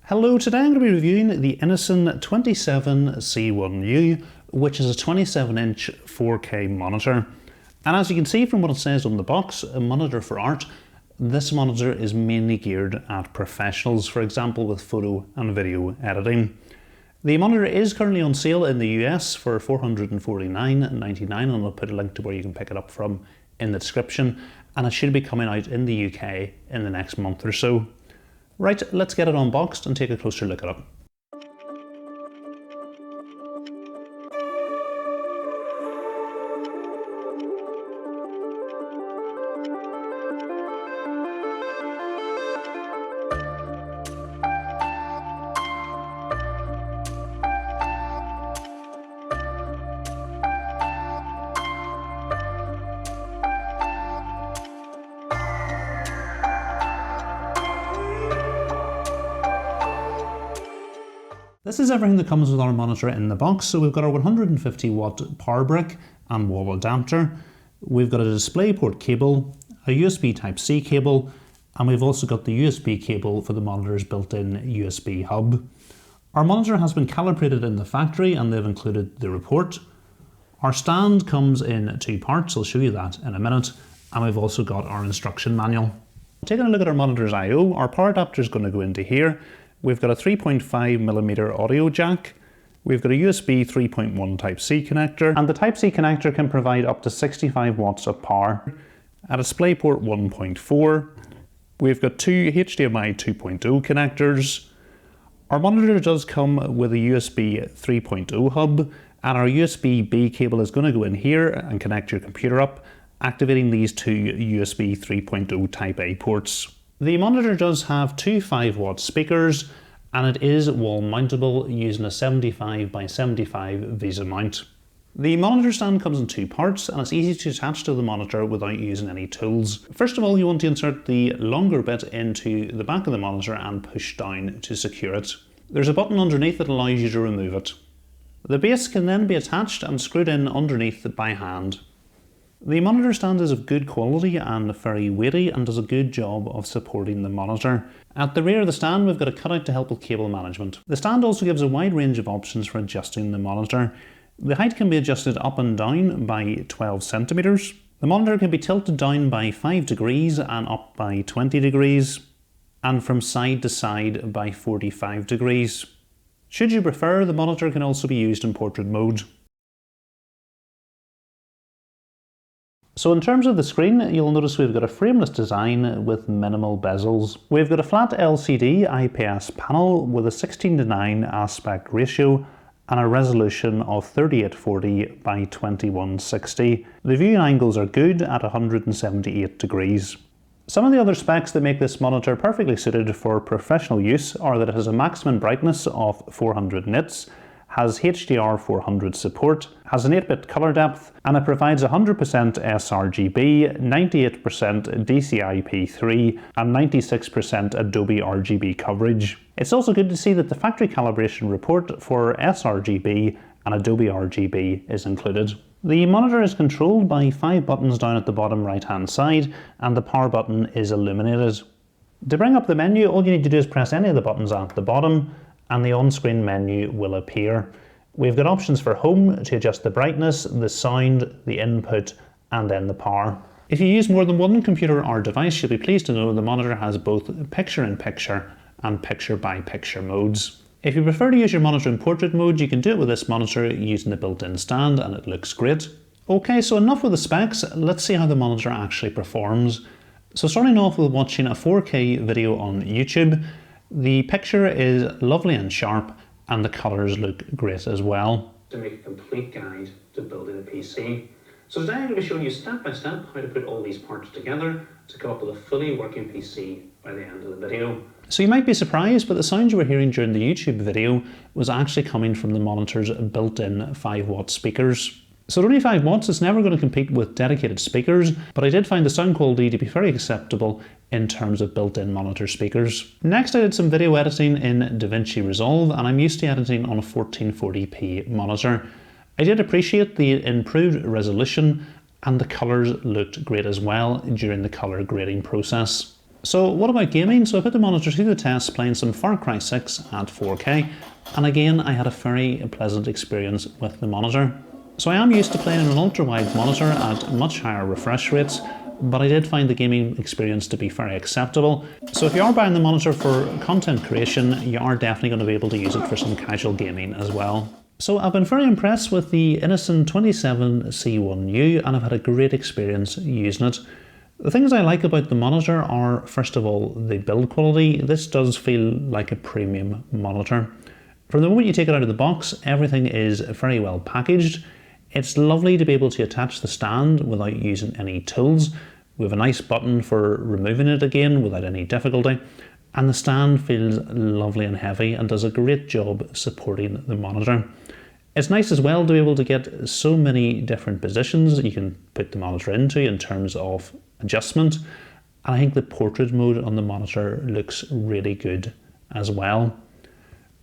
Hello, today I'm going to be reviewing the Innocen 27C1U, which is a 27-inch 4K monitor. And as you can see from what it says on the box, a monitor for art, this monitor is mainly geared at professionals, for example with photo and video editing. The monitor is currently on sale in the US for $449.99, and I'll put a link to where you can pick it up from in the description, and it should be coming out in the UK in the next month or so. Right, let's get it unboxed and take a closer look at it. This is everything that comes with our monitor in the box. So we've got our 150 watt power brick and wall adapter. We've got a DisplayPort cable, a USB Type-C cable, and we've also got the USB cable for the monitor's built-in USB hub. Our monitor has been calibrated in the factory and they've included the report. Our stand comes in two parts, I'll show you that in a minute, and we've also got our instruction manual. Taking a look at our monitor's I/O, our power adapter is going to go into here. We've got a 3.5mm audio jack, we've got a USB 3.1 Type-C connector, and the Type-C connector can provide up to 65 watts of power. A DisplayPort 1.4, we've got two HDMI 2.0 connectors. Our monitor does come with a USB 3.0 hub, and our USB-B cable is going to go in here and connect your computer up, activating these two USB 3.0 Type-A ports. The monitor does have two 5-watt speakers, and it is wall mountable using a 75 by 75 VESA mount. The monitor stand comes in two parts, and it's easy to attach to the monitor without using any tools. First of all, you want to insert the longer bit into the back of the monitor and push down to secure it. There's a button underneath that allows you to remove it. The base can then be attached and screwed in underneath by hand. The monitor stand is of good quality and very weighty and does a good job of supporting the monitor. At the rear of the stand we've got a cutout to help with cable management. The stand also gives a wide range of options for adjusting the monitor. The height can be adjusted up and down by 12 centimeters. The monitor can be tilted down by 5 degrees and up by 20 degrees, and from side to side by 45 degrees. Should you prefer, the monitor can also be used in portrait mode. So in terms of the screen, you'll notice we've got a frameless design with minimal bezels. We've got a flat LCD IPS panel with a 16:9 aspect ratio and a resolution of 3840 by 2160. The viewing angles are good at 178 degrees. Some of the other specs that make this monitor perfectly suited for professional use are that it has a maximum brightness of 400 nits, has HDR 400 support, has an 8-bit color depth, and it provides 100% sRGB, 98% DCI-P3, and 96% Adobe RGB coverage. It's also good to see that the factory calibration report for sRGB and Adobe RGB is included. The monitor is controlled by 5 buttons down at the bottom right hand side, and the power button is illuminated. To bring up the menu, all you need to do is press any of the buttons at the bottom, and the on-screen menu will appear. We've got options for home to adjust the brightness, the sound, the input, and then the power. If you use more than one computer or device, you'll be pleased to know the monitor has both picture-in-picture and picture-by-picture modes. If you prefer to use your monitor in portrait mode, you can do it with this monitor using the built-in stand, and it looks great. Okay, so enough with the specs, let's see how the monitor actually performs. So starting off with watching a 4K video on YouTube, the picture is lovely and sharp, and the colours look great as well. To make a complete guide to building a PC. So today I'm going to be showing you step by step how to put all these parts together to come up with a fully working PC by the end of the video. So you might be surprised, but the sound you were hearing during the YouTube video was actually coming from the monitor's built-in 5-watt speakers. So at only 5 watts, it's never going to compete with dedicated speakers, but I did find the sound quality to be very acceptable in terms of built-in monitor speakers. Next, I did some video editing in DaVinci Resolve, and I'm used to editing on a 1440p monitor. I did appreciate the improved resolution, and the colours looked great as well during the colour grading process. So what about gaming? So I put the monitor through the test playing some Far Cry 6 at 4K, and again I had a very pleasant experience with the monitor. So I am used to playing on an ultra-wide monitor at much higher refresh rates, but I did find the gaming experience to be very acceptable. So if you are buying the monitor for content creation, you are definitely going to be able to use it for some casual gaming as well. So I've been very impressed with the Innocen 27C1U, and I've had a great experience using it. The things I like about the monitor are, first of all, the build quality. This does feel like a premium monitor. From the moment you take it out of the box, everything is very well packaged. It's lovely to be able to attach the stand without using any tools. We have a nice button for removing it again without any difficulty. And the stand feels lovely and heavy and does a great job supporting the monitor. It's nice as well to be able to get so many different positions that you can put the monitor into in terms of adjustment. And I think the portrait mode on the monitor looks really good as well.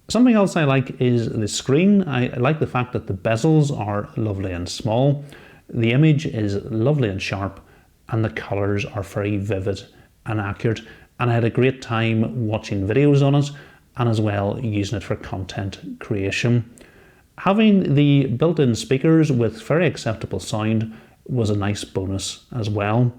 Something else I like is the screen. I like the fact that the bezels are lovely and small. The image is lovely and sharp, and the colours are very vivid and accurate. And I had a great time watching videos on it, and as well using it for content creation. Having the built-in speakers with very acceptable sound was a nice bonus as well.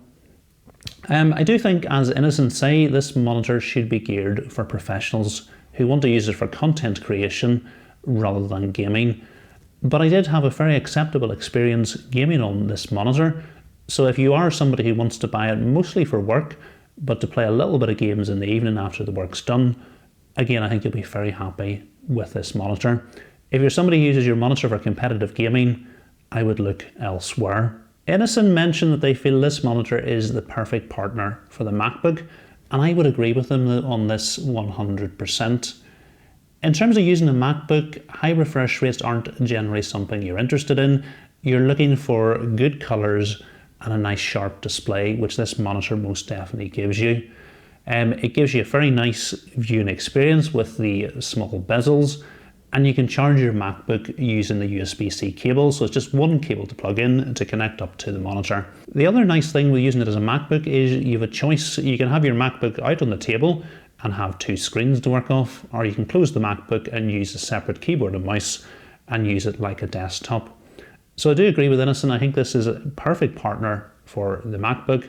I do think, as Innocen say, this monitor should be geared for professionals who want to use it for content creation rather than gaming. But I did have a very acceptable experience gaming on this monitor. So if you are somebody who wants to buy it mostly for work, but to play a little bit of games in the evening after the work's done, again, I think you'll be very happy with this monitor. If you're somebody who uses your monitor for competitive gaming, I would look elsewhere. Innocen mentioned that they feel this monitor is the perfect partner for the MacBook, and I would agree with them on this 100%. In terms of using a MacBook, high refresh rates aren't generally something you're interested in. You're looking for good colours and a nice sharp display, which this monitor most definitely gives you. It gives you a very nice viewing experience with the small bezels, and you can charge your MacBook using the USB-C cable, so it's just one cable to plug in to connect up to the monitor. The other nice thing with using it as a MacBook is you have a choice. You can have your MacBook out on the table and have two screens to work off, or you can close the MacBook and use a separate keyboard and mouse and use it like a desktop. So I do agree with Innocen. I think this is a perfect partner for the MacBook,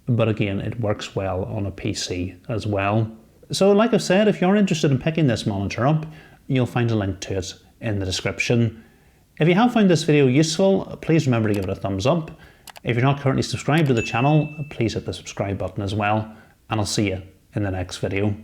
but again, it works well on a PC as well. So like I've said, if you're interested in picking this monitor up, you'll find a link to it in the description. If you have found this video useful, please remember to give it a thumbs up. If you're not currently subscribed to the channel, please hit the subscribe button as well, and I'll see you in the next video.